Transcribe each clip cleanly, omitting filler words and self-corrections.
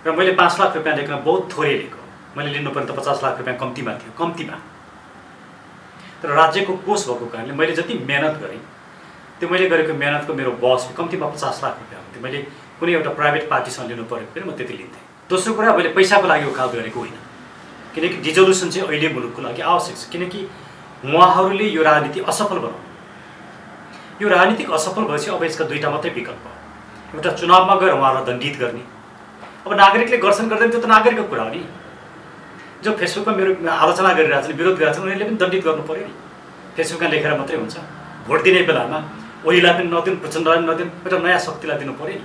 र मैले 5 लाख रुपैयाँ लिएको बहुत थोरै लिएको। मैले लिनुपर्ने त 50 लाख रुपैयाँ कम्तीमा थियो, कम्तीमा। तर राज्यको कोष भएको कारणले मैले जति मेहनत गरेँ त्यो मैले गरेको मेहनतको मेरो बस कम्तीमा 50 लाख रुपैयाँ हुन्थ्यो। मैले कुनै एउटा प्राइभेट पार्टीसँग लिनु परेको पनि म त्यति लिन्थेँ। दोस्रो कुरा, मैले पैसाको लागि वकालत गरेको होइन, किनकि डिजोल्युसन चाहिँ अहिले मुलुकको लागि आवश्यक छ। किनकि उहाँहरूले यो राजनीति असफल बनाउनु, यो राजनीतिक असफल भएपछि अब यसका दुईवटा मात्रै विकल्प हो। एउटा चुनावमा गएर उहाँहरूलाई दण्डित गर्ने। अब नागरिकले गर्छन् गर्दैन त्यो त नागरिकको कुरा हो नि। जो फेसबुकमा मेरो आलोचना गरिरहेछन्, विरोध गरिरहेछन्, उनीहरूले पनि दण्डित गर्नु पऱ्यो नि। फेसबुकमा लेखेर मात्रै हुन्छ। भोट दिने बेलामा ओलीलाई पनि नदिनु, प्रचण्डलाई पनि नदिनु, एउटा नयाँ शक्तिलाई दिनु पऱ्यो नि।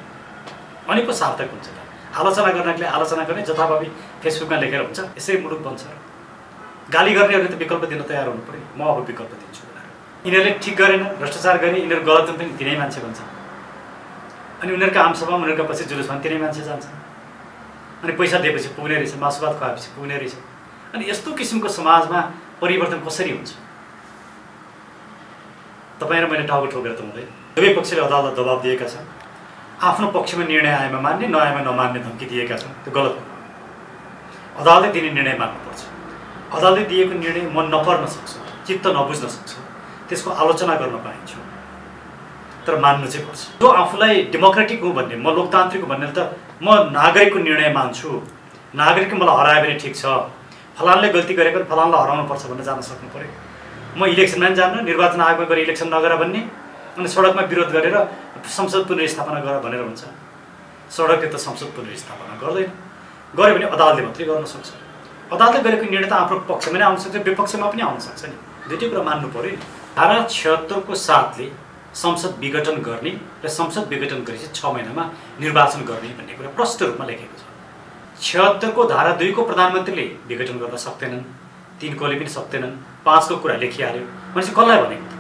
अनि पो सार्थक हुन्छ त। आलोचना गर्नेले आलोचना गर्ने जथाभावी फेसबुकमा लेखेर हुन्छ, यसै मुलुक बन्छ। गाली गर्नेहरूले त विकल्प दिन तयार हुनु पऱ्यो। म अब विकल्प दिन्छु। यिनीहरूले ठिक गरेन, भ्रष्टाचार गरे, यिनीहरू गलत पनि तिनै मान्छे भन्छ। अनि उनीहरूका आमसभामा उनीहरूका पछि जुलुसमा तिनै मान्छे जान्छ। अनि पैसा दिएपछि पुग्ने रहेछ, मासुभात खुवाएपछि पुग्ने रहेछ। अनि यस्तो किसिमको समाजमा परिवर्तन कसरी हुन्छ? तपाईँ र मैले टाउको ठोकेर त हुँदैन। दुवै पक्षले अदालतलाई दबाब दिएका छन्। आफ्नो पक्षमा निर्णय आएमा मान्ने, नआएमा नमान्ने धम्की दिएका छन्। त्यो गलत हो। अदालतले दिने निर्णय मान्नुपर्छ। अदालतले दिएको निर्णय मन नपर्न सक्छ, चित्त नबुझ्न सक्छ, त्यसको आलोचना गर्न पाइन्छ, तर मान्नु चाहिँ पर्छ। जो आफूलाई डेमोक्रेटिक हो भन्ने, म लोकतान्त्रिक हो भन्ने त म नागरिकको निर्णय मान्छु, नागरिकले मलाई हरायो भने ठिक छ, फलानले गल्ती गरेको पनि फलानलाई हराउनुपर्छ भनेर जान सक्नु पऱ्यो। म इलेक्सनमा पनि जान्न, निर्वाचन आयोगमा गएर इलेक्सन नगर भन्ने, अनि सडकमा विरोध गरेर संसद पुनर्स्थापना गर भनेर हुन्छ। सडकले त संसद पुनर्स्थापना गर्दैन। गऱ्यो भने अदालतले मात्रै गर्न सक्छ। अदालतले गरेको निर्णय त आफ्नो पक्षमा नै आउन सक्छ, विपक्षमा पनि आउन सक्छ नि। दुईटै कुरा मान्नु पऱ्यो नि। धारा 76 को साथले संसद विघटन गर्ने र संसद विघटन गरेपछि 6 महिनामा निर्वाचन गर्ने भन्ने कुरा प्रष्ट रूपमा लेखेको छ। 76 को धारा 2 को प्रधानमन्त्रीले विघटन गर्न सक्दैनन्, 3 कोले पनि सक्दैनन्, 5 को कुरा लेखिहाल्यो भनेपछि कसलाई भनेको त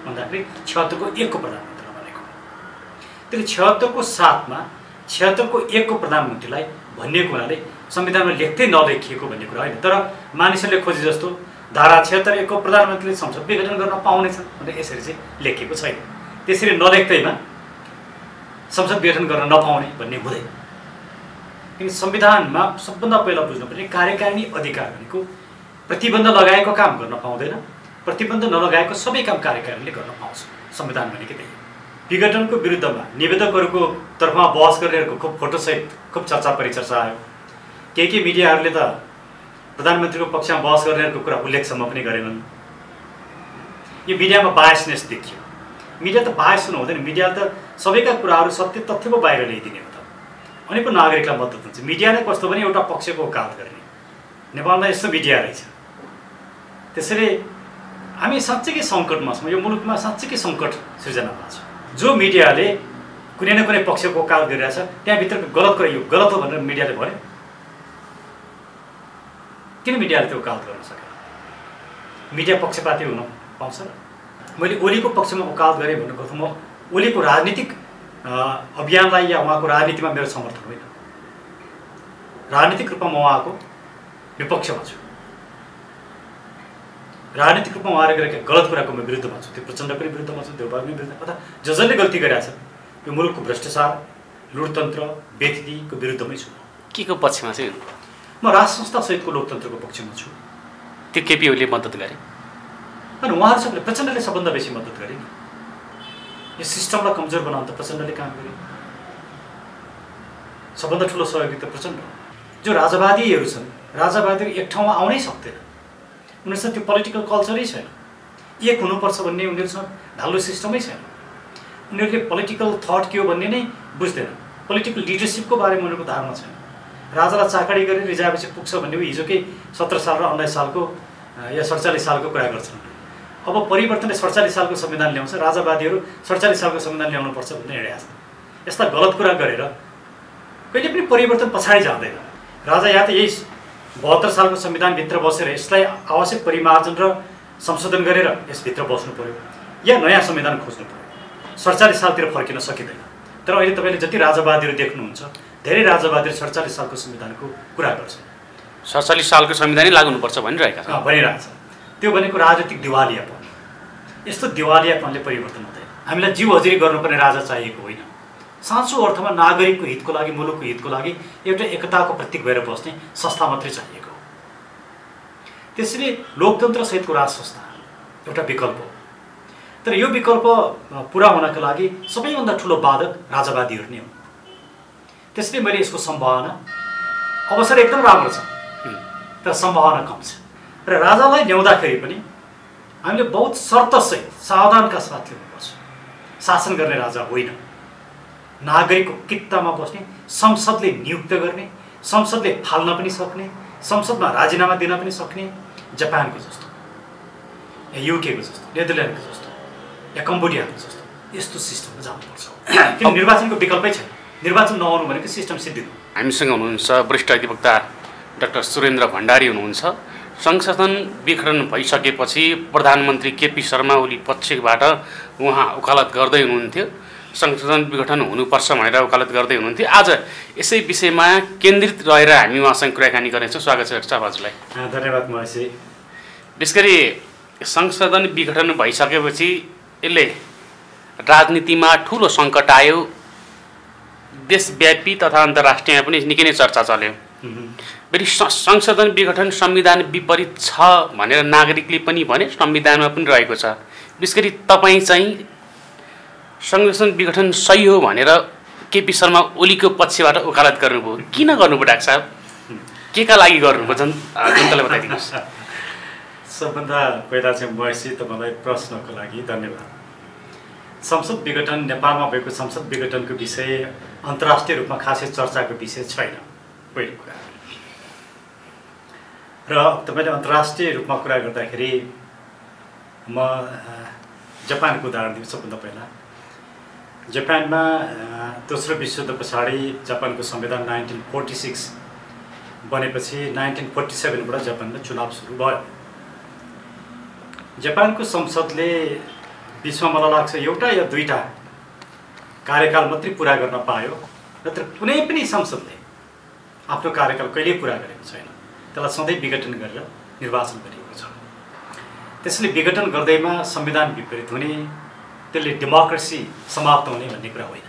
भन्दाखेरि 76 को 1 को प्रधानमन्त्रीलाई भनेको। त्यसले 76 को 7 मा 76 को 1 को प्रधानमन्त्रीलाई भनिएको हुनाले संविधानमा लेख्दै नलेखिएको भन्ने कुरा होइन। तर मानिसहरूले खोजे जस्तो धारा 76 1 को प्रधानमन्त्रीले संसद विघटन गर्न पाउनेछन् भनेर यसरी चाहिँ लेखिएको छैन। त्यसरी नलेख्दैमा संसद विघटन गर्न नपाउने भन्ने हुँदैन। किन संविधानमा सबभन्दा पहिला बुझ्नुपर्ने कार्यकारिणी अधिकार भनेको प्रतिबन्ध लगाएको काम गर्न पाउँदैन, प्रतिबन्ध नलगाएको सबै काम कार्यकारिणीले गर्न पाउँछ। संविधान भनेको त्यही हो। विघटनको विरुद्धमा निवेदकहरूको तर्फमा बहस गर्नेहरूको खूब फोटोसहित खूब चर्चा परिचर्चा आयो। केही मिडियाहरूले त प्रधानमन्त्रीको पक्षमा बहस गर्नेहरूको कुरा उल्लेखसम्म पनि गरेनन्। यो मिडियामा बायसनेस देखियो। मिडिया त बायस हुनु हुँदैन। मिडियाले त सबैका कुराहरू सत्य तथ्य पो बाहिर ल्याइदिने हो त। अनि पो नागरिकलाई मद्दत हुन्छ। मिडिया नै कस्तो पनि एउटा पक्षको वकालत गर्ने। नेपालमा यस्तो मिडिया रहेछ। त्यसैले हामी साँच्चैकै सङ्कटमा छौँ। यो मुलुकमा साँच्चैकै सङ्कट सृजना भएको छ। जो मिडियाले कुनै न कुनै पक्षको वकालत गरिरहेछ, त्यहाँभित्रको गलत कुरा यो गलत हो भनेर मिडियाले भन्यो। किन मिडियाले त्यो वकालत गर्न सकेन? मिडिया पक्षपाती हुन पाउँछ र? मैले ओलीको पक्षमा वकालत गरेँ भन्नुको अर्थ म ओलीको राजनीतिक अभियानलाई या उहाँको राजनीतिमा मेरो समर्थन होइन। राजनीतिक रूपमा म उहाँको विपक्षमा छु। राजनीतिक रूपमा उहाँले गरेका गलत कुराको म विरुद्धमा छु। त्यो प्रचण्डको पनि विरुद्धमा छु, देउबाको पनि विरुद्धमा, अथवा जसले गल्ती गरेका छन् यो मुलुकको भ्रष्टाचार, लुटतन्त्र, व्यतिथिको विरुद्धमै छु। के को पक्षमा चाहिँ? म राज संस्थासहितको लोकतन्त्रको पक्षमा छु। त्यो केपी ओलीले मद्दत गरे अनि उहाँहरू सबले प्रचण्डले सबभन्दा बेसी मद्दत गरे नि। यो सिस्टमलाई कमजोर बनाउन त प्रचण्डले काम गरे। सबभन्दा ठुलो सहयोगी त प्रचण्ड हो। जो राजावादीहरू छन्, राजावादीहरू एक ठाउँमा आउनै सक्दैन। उनीहरूसँग त्यो पोलिटिकल कल्चरै छैन। एक हुनुपर्छ भन्ने उनीहरूसँग ढाल्लो सिस्टमै छैन। उनीहरूले पोलिटिकल थट के हो भन्ने नै बुझ्दैन। पोलिटिकल लिडरसिपको बारेमा उनीहरूको धारणा छैन। राजालाई चाकडी गरेर रिजाएपछि पुग्छ भन्ने हिजोकै 17 साल र 19 सालको या 47 सालको कुरा गर्छन्। अब परिवर्तनले 47 सालको संविधान ल्याउँछ, राजावादीहरू 47 सालको संविधान ल्याउनुपर्छ भन्ने हिँडेका छन्। यस्ता गलत कुरा गरेर कहिले पनि परिवर्तन पछाडि जाँदैन। राजा या त यही 72 सालको संविधानभित्र बसेर यसलाई आवश्यक परिमार्जन र संशोधन गरेर यसभित्र बस्नु पर्यो, या नयाँ संविधान खोज्नु पर्यो। 47 सालतिर फर्किन सकिँदैन। तर अहिले तपाईँले जति राजावादीहरू देख्नुहुन्छ, धेरै राजावादीहरू 47 सालको संविधानको कुरा गर्छन्। 47 सालको संविधानै लागू हुनुपर्छ भनिरहेका छन्। भनिरहेको छ। त्यो भनेको राजनीतिक दिवालियापन। यस्तो दिवालियापनले परिवर्तन हुँदैन। हामीलाई जीव हजिरी गर्नुपर्ने राजा चाहिएको होइन, साँचो अर्थमा नागरिकको हितको लागि, मुलुकको हितको लागि एउटा एकताको प्रतीक भएर बस्ने संस्था मात्रै चाहिएको हो। त्यसैले लोकतन्त्रसहितको राज संस्था एउटा विकल्प हो। तर यो विकल्प पुरा हुनका लागि सबैभन्दा ठुलो बाधक राजावादीहरू नै हो। त्यसैले मैले यसको सम्भावना, अवसर एकदम राम्रो छ तर सम्भावना कम छ। र राजालाई ल्याउँदाखेरि पनि हामीले बहुत शर्तसहित सावधानका साथ ल्याउनुपर्छ। शासन गर्ने राजा होइन, नागरिकको कित्तामा बस्ने, संसदले नियुक्त गर्ने, संसदले फाल्न पनि सक्ने, संसदमा राजीनामा दिन पनि सक्ने, जापानको जस्तो या युकेको जस्तो, नेदरल्यान्डको जस्तो या कम्बोडियाको जस्तो यस्तो सिस्टममा जानुपर्छ। किन निर्वाचनको विकल्पै छैन। निर्वाचन नहुनु भनेको सिस्टम सिद्धिनु। हामीसँग हुनुहुन्छ वरिष्ठ अधिवक्ता डाक्टर सुरेन्द्र भण्डारी हुनुहुन्छ। संशोधन विघटन भइसकेपछि प्रधानमन्त्री केपी शर्मा ओली पक्षबाट उहाँ वकालत गर्दै हुनुहुन्थ्यो। संशोधन विघटन हुनुपर्छ भनेर वकालत गर्दै हुनुहुन्थ्यो। आज यसै विषयमा केन्द्रित रहेर हामी उहाँसँग कुराकानी गर्नेछौँ। स्वागत छ डाक्टर साहब हजुरलाई। धन्यवाद महेशजी। विशेष गरी संशोधन विघटन भइसकेपछि यसले राजनीतिमा ठुलो सङ्कट आयो। देशव्यापी तथा अन्तर्राष्ट्रियमा पनि निकै नै चर्चा चल्यो। फेरि संशोधन विघटन संविधान विपरीत छ भनेर नागरिकले पनि भने, संविधानमा पनि रहेको छ। विशेष गरी तपाईँ चाहिँ संशोधन विघटन सही हो भनेर केपी शर्मा ओलीको पक्षबाट वकालत गर्नुभयो। किन गर्नुभयो डाक्टर साहब? के का लागि गर्नुभयो जनतालाई बताइदिनुहोस्। सबभन्दा पहिला चाहिँ महेशजी तपाईँलाई प्रश्नको लागि धन्यवाद। संसद विघटन, नेपालमा भएको संसद विघटनको विषय अन्तर्राष्ट्रिय रूपमा खासै चर्चाको विषय छैन, पहिलो कुरा। र तपाईँले अन्तर्राष्ट्रिय रूपमा कुरा गर्दाखेरि म जापानको उदाहरण दिन्छु। सबभन्दा पहिला जापानमा दोस्रो विश्वयुद्ध पछाडि जापानको संविधान 1946 बनेपछि 1947बाट जापानमा चुनाव सुरु भयो। जापानको संसदले बिचमा मलाई लाग्छ एउटा या दुईटा कार्यकाल मात्रै पुरा गर्न पायो, नत्र कुनै पनि संसदले आफ्नो कार्यकाल कहिल्यै पुरा गरेको छैन। त्यसलाई सधैँ विघटन गरेर निर्वाचन गरिएको छ। त्यसैले विघटन गर्दैमा संविधान विपरीत हुने, त्यसले डेमोक्रेसी समाप्त हुने भन्ने कुरा होइन।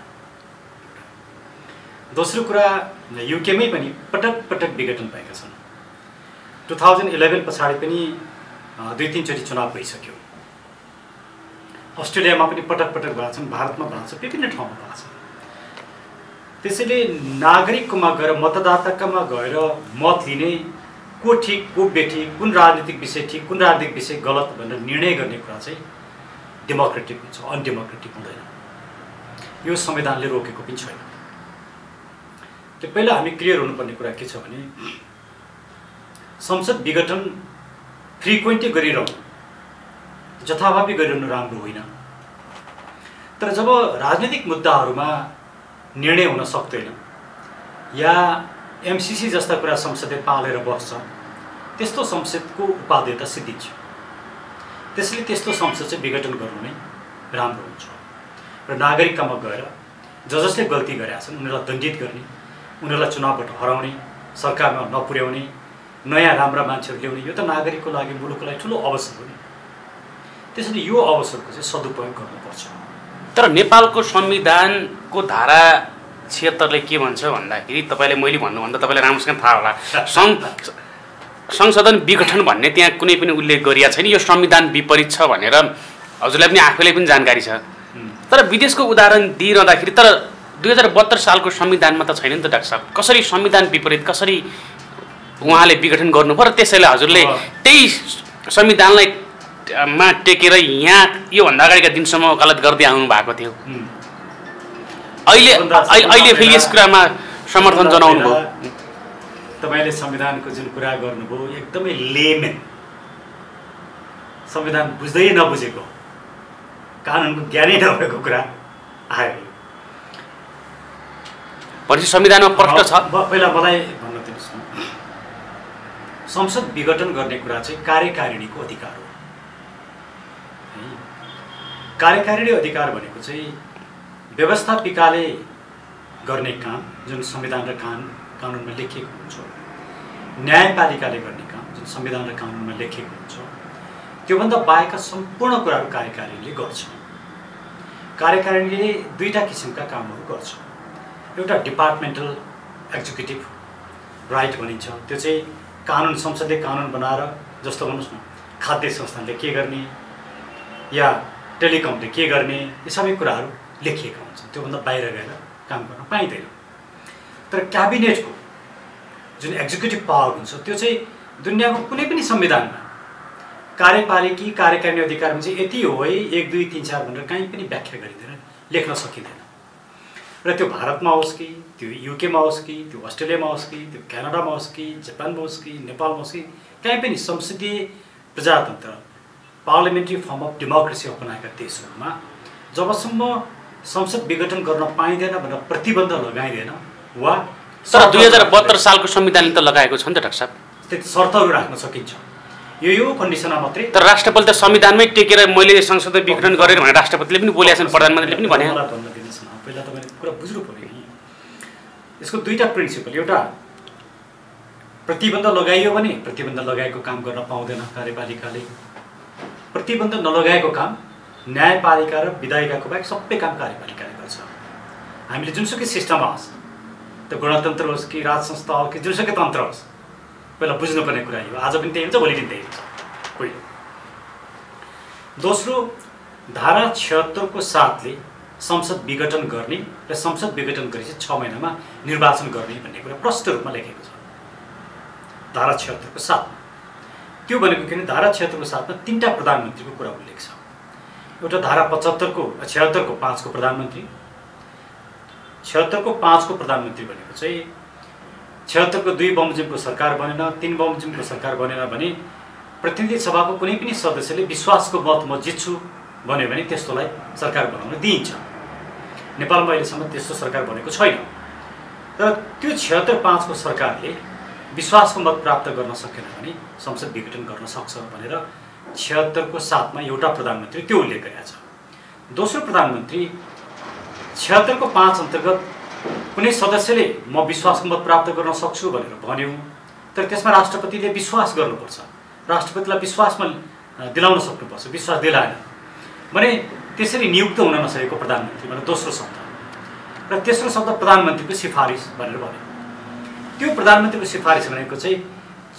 दोस्रो कुरा, युकेमै पनि पटक पटक विघटन भएका छन्। 2011 पछाडि पनि 2-3 चोटि चुनाव भइसक्यो। अस्ट्रेलियामा पनि पटक पटक भएको छन्, भारतमा भएको छ, विभिन्न ठाउँमा भएको छ। त्यसैले नागरिककोमा गएर, मतदाताकामा गएर मत लिने, को ठिक को बेठिक, कुन राजनीतिक विषय ठिक कुन राजनीतिक विषय गलत भनेर निर्णय गर्ने कुरा चाहिँ डेमोक्रेटिक हुन्छ, अनडेमोक्रेटिक हुँदैन। यो संविधानले रोकेको पनि छैन। त्यो पहिला हामी क्लियर हुनुपर्ने कुरा के छ भने संसद विघटन फ्रिक्वेन्टली गरिरहनु, जथाभावी गरिरहनु राम्रो होइन। तर जब राजनीतिक मुद्दाहरूमा निर्णय हुन सक्दैन या एमसिसी जस्ता कुरा संसदले पालेर बस्छ, त्यस्तो संसदको उपादेयता सिद्धिन्छ। त्यसैले त्यस्तो संसद चाहिँ विघटन गर्नु नै राम्रो हुन्छ। र नागरिककामा गएर जसले गल्ती गरेका छन् उनीहरूलाई दण्डित गर्ने, उनीहरूलाई चुनावबाट हराउने, सरकारमा नपुर्याउने, नयाँ राम्रा मान्छेहरू ल्याउने, यो त नागरिकको लागि, मुलुकको लागि ठुलो अवसर हो नि। त्यसैले यो अवसरको चाहिँ सदुपयोग गर्नुपर्छ। तर नेपालको संविधानको धारा 76ले के भन्छ भन्दाखेरि, तपाईँले मैले भन्नुभन्दा तपाईँलाई राम्रोसँग थाहा होला, संशोधन विघटन भन्ने त्यहाँ कुनै पनि उल्लेख गरिएको छैन। यो संविधान विपरीत छ भनेर हजुरलाई पनि आफैलाई पनि जानकारी छ। तर विदेशको उदाहरण दिइरहँदाखेरि तर 2072 सालको संविधानमा त छैन नि त डाक्टर साहब। कसरी संविधान विपरीत, कसरी उहाँले विघटन गर्नुभयो र त्यसैले हजुरले त्यही संविधानलाई मा टेकेर यहाँ योभन्दा अगाडिका दिनसम्म वकालत गर्दै आउनु भएको थियो। अहिले फेरि यस कुरामा समर्थन जनाउनु भयो। तपाईँले संविधानको जुन कुरा गर्नुभयो एकदमै लेमेन, संविधान बुझ्दै नबुझेको, कानुनको ज्ञानै नभएको कुरा आयो। भनेपछि संविधानमा प्रष्ट छ। पहिला मलाई भन्न दिनुहोस् न, संसद विघटन गर्ने कुरा चाहिँ कार्यकारिणीको अधिकार हो। कार्यकारिणी अधिकार भनेको चाहिँ व्यवस्थापिकाले गर्ने काम जुन संविधान र कानुनमा लेखिएको हुन्छ, न्यायपालिकाले गर्ने काम जुन संविधान र कानुनमा लेखिएको हुन्छ, त्योभन्दा बाहेकका सम्पूर्ण कुराहरू कार्यकारिणीले गर्छ। कार्यकारिणीले दुईटा किसिमका कामहरू गर्छ। एउटा डिपार्टमेन्टल एक्जिक्युटिभ राइट भनिन्छ। त्यो चाहिँ कानुन, संसदले कानुन बनाएर, जस्तो भन्नुहोस् न खाद्य संस्थानले के गर्ने या टेलिकमले के गर्ने, यी सबै कुराहरू लेखिएका हुन्छन्। त्योभन्दा बाहिर गएर काम गर्न पाइँदैन। तर क्याबिनेटको जुन एक्जिक्युटिभ पावर हुन्छ त्यो चाहिँ दुनियाँको कुनै पनि संविधानमा कार्यपालिकी कार्यकारिणी अधिकारमा चाहिँ यति हो है 1 2 3 4 भनेर कहीँ पनि व्याख्या गरिँदैन, लेख्न सकिँदैन। र त्यो भारतमा होस् कि त्यो युकेमा होस् कि त्यो अस्ट्रेलियामा होस् कि त्यो क्यानाडामा होस् कि जापानमा होस् कि नेपालमा होस् कि कहीँ पनि संसदीय प्रजातन्त्र पार्लियामेन्ट्री फर्म अफ डेमोक्रेसी अपनाएका देशहरूमा जबसम्म संसद विघटन गर्न पाइँदैन भनेर प्रतिबन्ध लगाइँदैन वा तर 2072 सालको संविधानले त लगाएको छ नि त डाक्टर साहब, त्यति शर्तहरू राख्न सकिन्छ। यो कन्डिसनमा मात्रै। तर राष्ट्रपतिले त संविधानमै टेकेर मैले संसद विघटन गरेर भनेर राष्ट्रपतिले पनि बोलेका छन्, प्रधानमन्त्रीले पनि भने। मलाई भन्न दिनुहोस् न, पहिला तपाईँले कुरा बुझ्नु पऱ्यो नि। यसको दुईटा प्रिन्सिपल, एउटा प्रतिबन्ध लगाइयो भने प्रतिबन्ध लगाएको काम गर्न पाउँदैन कार्यपालिकाले, प्रतिबन्ध नलगाएको काम न्यायपालिका र विधायिकाको बाहेक सबै काम कार्यपालिकाले गर्छ। हामीले जुनसुकै सिस्टममा होस्, त्यो गणतन्त्र होस् कि राज संस्था होस् कि जुनसुकै तन्त्र होस्, पहिला बुझ्नुपर्ने कुरा यो। आज पनि त्यही हुन्छ, भोलि पनि त्यही हुन्छ। पहिलो। दोस्रो, धारा 76 को 7 ले संसद विघटन गर्ने र संसद विघटन गरेपछि 6 महिनामा निर्वाचन गर्ने भन्ने कुरा प्रष्ट रूपमा लेखेको छ धारा 76 को 7। त्यो भनेको किन धारा 76 को 7 मा 3टा प्रधानमन्त्रीको कुरा उल्लेख छ। एउटा धारा 76 को 5 को प्रधानमन्त्री, 76 को 5 को प्रधानमन्त्री भनेको चाहिँ 76 को 2 बमोजिमको सरकार बनेन, 3 बमोजिमको सरकार बनेन भने प्रतिनिधि सभाको कुनै पनि सदस्यले विश्वासको मत म जित्छु भन्यो भने त्यस्तोलाई सरकार बनाउन दिइन्छ। नेपालमा अहिलेसम्म त्यस्तो सरकार बनेको छैन। तर त्यो 76-5 को सरकारले विश्वासको मत प्राप्त गर्न सकेन भने संसद विघटन गर्न सक्छ भनेर 76 को 7 मा एउटा प्रधानमन्त्री त्यो उल्लेख गरेका छ। दोस्रो प्रधानमन्त्री 76 को 5 अन्तर्गत कुनै सदस्यले म विश्वासको मत प्राप्त गर्न सक्छु भनेर भन्यो, तर त्यसमा राष्ट्रपतिले विश्वास गर्नुपर्छ, राष्ट्रपतिलाई विश्वासमा दिलाउन सक्नुपर्छ, विश्वास दिलाएन भने त्यसरी नियुक्त हुन नसकेको प्रधानमन्त्री भनेर दोस्रो शब्द। र तेस्रो शब्द प्रधानमन्त्रीको सिफारिस भनेर भन्यो। त्यो प्रधानमन्त्रीको सिफारिस भनेको चाहिँ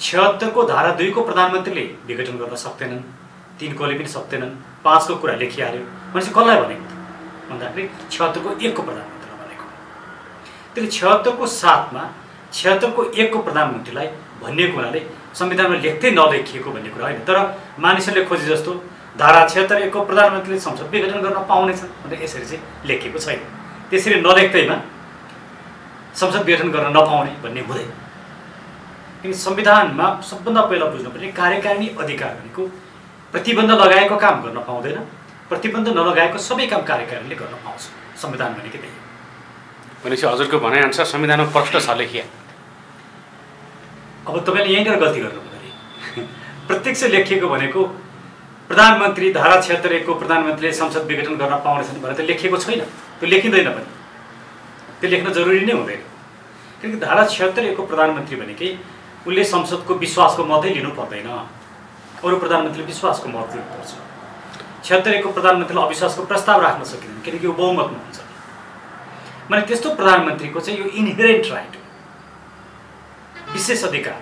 76 को धारा 2 को प्रधानमन्त्रीले विघटन गर्न सक्दैनन्, 3 कोले पनि सक्दैनन्, 5 को कुरा लेखिहाल्यो भनेपछि कसलाई भनेको भन्दाखेरि 76 को 1 को प्रधानमन्त्रीलाई भनेको। त्यसले 76 को 7 मा 76 को 1 को प्रधानमन्त्रीलाई भनिएको हुनाले संविधानमा लेख्दै नलेखिएको भन्ने कुरा होइन। तर मानिसहरूले खोजे जस्तो धारा 76 को प्रधानमन्त्रीले संसद विघटन गर्न पाउनेछ भनेर यसरी चाहिँ लेखिएको छैन। त्यसरी नलेख्दैमा संसद विघटन गर्न नपाउने भन्ने हुँदैन। किन संविधानमा सबभन्दा पहिला बुझ्नुपर्ने कार्यकारिणी अधिकार भनेको प्रतिबन्ध लगाएको काम गर्न पाउँदैन, प्रतिबन्ध नलगाएको सबै काम कार्यकारिणीले गर्न पाउँछ। संविधान भनेको त्यही हो। भनेपछि हजुरको भनाइअनुसार संविधानमा प्रश्न छ लेखिया। अब तपाईँले यहीँनिर गल्ती गर्नुभयो। प्रत्यक्ष लेखिएको भनेको प्रधानमन्त्री धारा 76 को प्रधानमन्त्रीले संसद विघटन गर्न पाउनेछन् भनेर त लेखिएको छैन, त्यो लेखिँदैन पनि, त्यो लेख्न जरुरी नै हुँदैन। किनकि धारा 76 को प्रधानमन्त्री भनेकै उनले संसदको विश्वासको मतै लिनु पर्दैन, अरू प्रधानमन्त्रीले विश्वासको मत लिनुपर्छ। 76 को प्रधानमन्त्रीले अविश्वासको प्रस्ताव राख्न सकिँदैन किनकि यो बहुमतमा हुन्छ। भने त्यस्तो प्रधानमन्त्रीको चाहिँ यो इनहेरेन्ट राइट हो, विशेष अधिकार।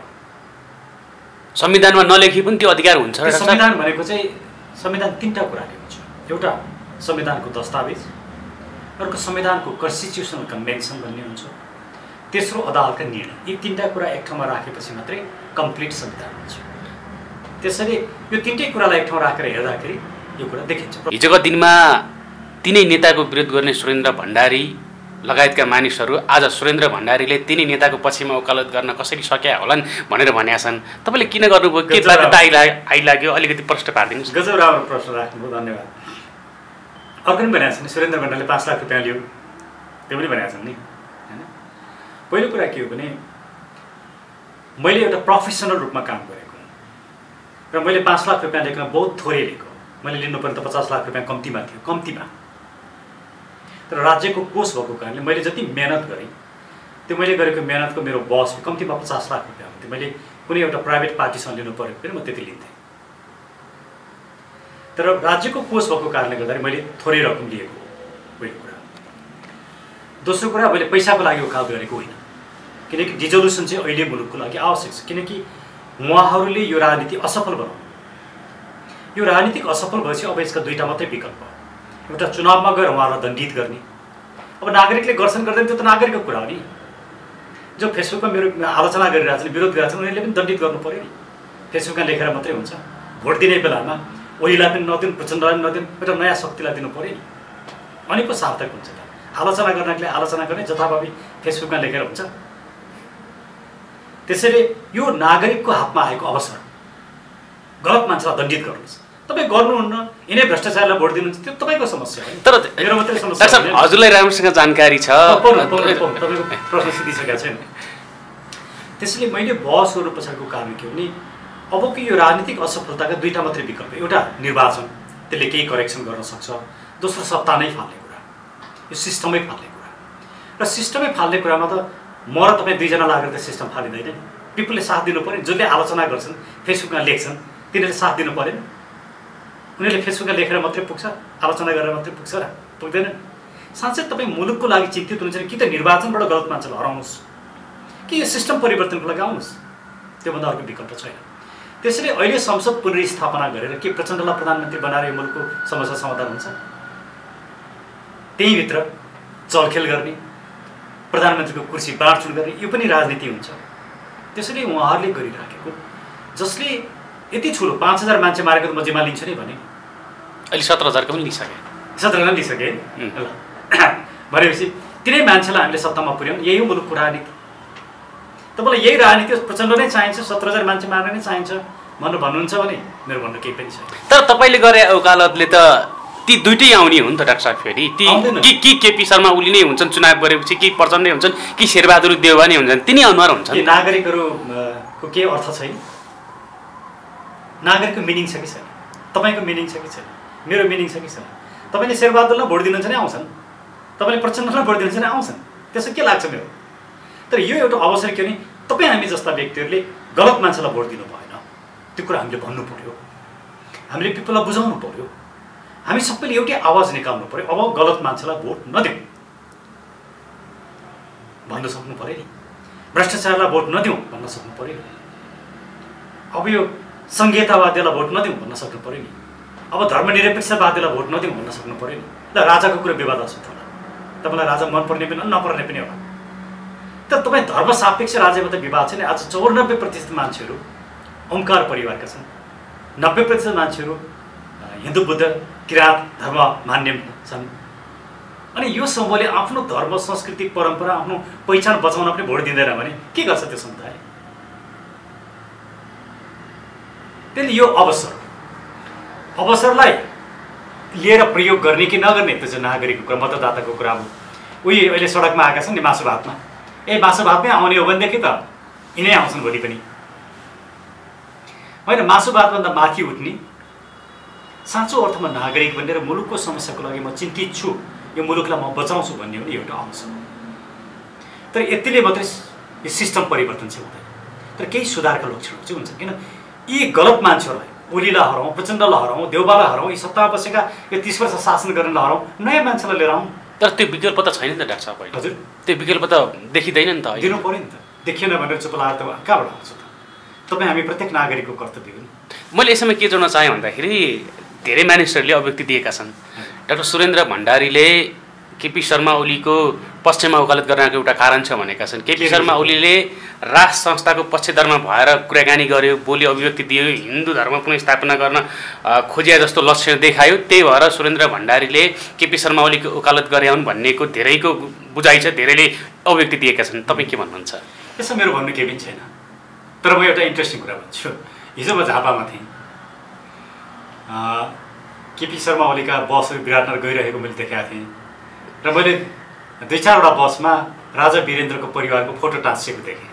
संविधानमा नलेखी पनि त्यो अधिकार हुन्छ। संविधान भनेको चाहिँ संविधान 3टा कुराले हुन्छ। एउटा संविधानको दस्तावेज, अर्को संविधानको कन्स्टिट्युसनल कन्भेन्सन भन्ने हुन्छ, तेस्रो अदालतका निर्णय। यी 3टा कुरा एक ठाउँमा राखेपछि मात्रै कम्प्लिट संविधान हुन्छ। त्यसैले यो 3टै कुरालाई एक ठाउँ राखेर हेर्दाखेरि यो कुरा देखिन्छ। हिजोको दिनमा तिनै नेताको विरोध गर्ने सुरेन्द्र भण्डारी लगायतका मानिसहरू आज सुरेन्द्र भण्डारीले तिनै नेताको पक्षमा वकालत गर्न कसरी सकेका होलान् भनेर भनेका छन्। तपाईँले किन गर्नुभयो? के बाध्यता आइलाग्यो? अलिकति प्रश्न पारिदिनुहोस्। गजब राम्रो प्रश्न राख्नुभयो, धन्यवाद। अर्को पनि भनेका छन् सुरेन्द्र भण्डारीले 5 लाख रुपियाँ लियो, त्यो पनि भनेका छन् नि हैन। पहिलो कुरा के हो भने मैले एउटा प्रोफेसनल रूपमा काम गरेको र मैले 5 लाख रुपियाँ लेख्न बहुत थोरै लिएको। मैले लिनुपर्ने त 50 लाख रुपियाँ कम्तीमा थियो, कम्तीमा। तर राज्यको कोष भएको कारणले मैले जति मेहनत गरेँ त्यो मैले गरेको मेहनतको मेरो बस कम्तीमा 50 लाख रुपियाँ हुन्थ्यो। मैले कुनै एउटा प्राइभेट पार्टीसँग लिनु परेको पनि म त्यति लिन्थेँ। तर राज्यको कोष भएको कारणले गर्दाखेरि मैले थोरै रकम लिएको पहिलो कुरा। दोस्रो कुरा मैले पैसाको लागि वकालत गरेको होइन, किनकि डिजोल्युसन चाहिँ अहिले मुलुकको लागि आवश्यक छ। किनकि उहाँहरूले यो राजनीति असफल बनाउनु, यो राजनीतिक असफल भएपछि अब यसका दुईवटा मात्रै विकल्प हो। एउटा चुनावमा गएर उहाँलाई दण्डित गर्ने, अब नागरिकले गर्छन् गर्दैन त्यो त नागरिकको कुरा हो नि। जो फेसबुकमा मेरो आलोचना गरिरहेछन्, विरोध गरिरहेछन्, उनीहरूले पनि दण्डित गर्नु पऱ्यो नि। फेसबुकमा लेखेर मात्रै हुन्छ? भोट दिने बेलामा ओलीलाई पनि नदिनु, प्रचण्डलाई पनि नदिनु, एउटा नयाँ शक्तिलाई दिनु पऱ्यो नि, अनि पो सार्थक हुन्छ त। आलोचना गर्नेले आलोचना गर्ने जथाभावी फेसबुकमा लेखेर हुन्छ? त्यसैले यो नागरिकको हातमा आएको अवसर, गलत मान्छेलाई दण्डित गर्नुहोस्। तपाईँ गर्नुहुन्न, यिनै भ्रष्टाचारलाई भोट दिनुहुन्छ, त्यो तपाईँको समस्या हो। तर मेरो मात्रै समस्या होइन। हजुरलाई राम्रोसँग जानकारी छ, तपाईँको प्रश्न सिधिसकेको छैन। त्यसैले मैले बहस गर्नु पछाडिको कारण के हो भने अबको यो राजनीतिक असफलताका दुईवटा मात्रै विकल्प, एउटा निर्वाचन, त्यसले केही करेक्सन गर्न सक्छ, दोस्रो सत्ता नै फाल्ने कुरा, यो सिस्टमै फाल्ने कुरा। र सिस्टमै फाल्ने कुरामा त म र तपाईँ दुईजना लागेर त सिस्टम फालिँदैन नि। पिपलले साथ दिनु पऱ्यो, जसले आलोचना गर्छन्, फेसबुकमा लेख्छन्, तिनीहरूले साथ दिनु परेन? उनीहरूले फेसबुकमा लेखेर मात्रै पुग्छ, आलोचना गरेर मात्रै पुग्छ र पुग्दैन? साँच्चै तपाईँ मुलुकको लागि चिन्तित हुनुहुन्छ भने कि त निर्वाचनबाट गलत मान्छेलाई हराउनुहोस्, कि यो सिस्टम परिवर्तनको लागि आउनुहोस्, त्योभन्दा अर्को विकल्प छैन। त्यसैले अहिले संसद पुनर्स्थापना गरेर के प्रचण्डलाई प्रधानमन्त्री बनाएर यो मुलुकको समस्या समाधान हुन्छ? त्यहीँभित्र चलखेल गर्ने, प्रधानमन्त्रीको कुर्सी बाँडचुँड गर्ने, यो पनि राजनीति हुन्छ। त्यसैले उहाँहरूले गरिराखेको, जसले यति ठुलो 5000 मान्छे मारेको त म जिम्मा लिन्छु नै भने, अहिले 17,000को पनि लिइसके, 17 लिइसके ल भनेपछि तिनै मान्छेलाई हामीले सत्तामा पुर्याउँ, यही हो मुलुकको राजनीति। तपाईँलाई यही राजनीति प्रचण्ड नै चाहिन्छ, 17,000 मान्छे मार्न नै चाहिन्छ भन्नुहुन्छ भने मेरो भन्नु केही पनि छैन। तर तपाईँले गरे वकालतले त ती दुइटै आउने हो नि त डाक्टर साहब। फेरि ती कि केपी शर्मा ओली नै हुन्छन् चुनाव गरेपछि, कि प्रचण्ड नै हुन्छन्, कि शेरबहादुर देउवा नै हुन्छन्, तिनी अनुहार हुन्छन्। नागरिकहरूको के अर्थ छैन? नागरिकको मिनिङ छ कि छैन? तपाईँको मिनिङ छ कि छैन? मेरो मिनिङ छ कि छैन? तपाईँले शेरबहादुरलाई भोट दिनुहुन्छ नै आउँछन्, तपाईँले प्रचण्डलाई भोट दिनुहुन्छ नै आउँछन्, त्यसो के लाग्छ मेरो? तर यो एउटा अवसर के भने तपाईँ हामी जस्ता व्यक्तिहरूले गलत मान्छेलाई भोट दिनु भएन, त्यो कुरा हामीले भन्नु पऱ्यो, हामीले पिपललाई बुझाउनु पऱ्यो, हामी सबैले एउटै आवाज निकाल्नु पऱ्यो। अब गलत मान्छेलाई भोट नदिउँ भन्न सक्नु पऱ्यो नि, भ्रष्टाचारलाई भोट नदिउँ भन्न सक्नु पऱ्यो नि, अब यो संहितावादीलाई भोट नदिउँ भन्न सक्नु पऱ्यो नि, अब धर्मनिरपेक्षवादीलाई भोट नदिउँ भन्न सक्नु पऱ्यो नि। ल राजाको कुरा विवादास्पद होला, तपाईँलाई राजा मनपर्ने पनि नपर्ने पनि होला, तर तपाईँ धर्म सापेक्ष राज्यमा त विवाद छैन। आज 94% मान्छेहरू ओमकार परिवारका छन्, 90% मान्छेहरू हिन्दू बुद्ध किराँत धर्म मान्ने छन्। अनि यो समूहले आफ्नो धर्म संस्कृति परम्परा आफ्नो पहिचान बचाउन पनि भोट दिँदैन भने के गर्छ त्यो समुदाय? त्यसले यो अवसरलाई लिएर प्रयोग गर्ने कि नगर्ने त्यो चाहिँ नागरिकको कुरा, मतदाताको कुरा हो। उही अहिले सडकमा आएका छन् नि मासु भातमा, मासु भातमै आउने हो भनेदेखि त यिनै आउँछन् भोलि पनि होइन। मासु भातभन्दा माथि उठ्ने साँचो अर्थमा नागरिक बनेर मुलुकको समस्याको लागि म चिन्तित छु, यो मुलुकलाई म बचाउँछु भन्ने पनि एउटा अंश हो। तर यतिले मात्रै यो सिस्टम परिवर्तन चाहिँ हुँदैन, तर केही सुधारका लक्षणहरू चाहिँ हुन्छ। किन यी गलत मान्छेहरूलाई, ओलीलाई हराउँ, प्रचण्डलाई हराउँ, देउबालाई हराउँ, यी सत्ता बसेका यो 30 वर्ष शासन गर्नेलाई हराउँ, नयाँ मान्छेलाई लिएर आउँ। तर त्यो विकल्प त छैन नि त डाक्टर साहब। हजुर त्यो विकल्प त देखिँदैन नि त, दिनु पऱ्यो नि त। देखिएन भनेर चुप लागेर त कहाँबाट आउँछ त? तपाईँ हामी प्रत्येक नागरिकको कर्तव्य हो नि। मैले यसमा के जोड्न चाहेँ भन्दाखेरि धेरै मानिसहरूले अभिव्यक्ति दिएका छन्। डाक्टर सुरेन्द्र भण्डारीले केपी शर्मा ओलीको पक्षमा वकालत गर्नको एउटा कारण छ भनेका छन्। केपी शर्मा ओलीले राष्ट्र संस्थाको पक्षधर्म भएर कुराकानी गर्यो, बोल्यो, अभिव्यक्ति दियो, हिन्दू धर्म पुनर्स्थापना गर्न खोजिया जस्तो लक्ष्य देखायो। त्यही भएर सुरेन्द्र भण्डारीले केपी शर्मा ओलीको वकालत गरे हुन् भन्नेको धेरैको बुझाइ छ, धेरैले अभिव्यक्ति दिएका छन्। तपाईँ के भन्नुहुन्छ? यसो मेरो भन्नु केही पनि छैन, तर म एउटा इन्ट्रेस्टिङ कुरा भन्छु। हिजो म झापामा थिएँ, केपी शर्मा ओलीका बसहरू विराटनगर गइरहेको मैले देखाएको थिएँ र मैले 2-4वटा बसमा राजा वीरेन्द्रको परिवारको फोटो टाँसिएको देखेँ।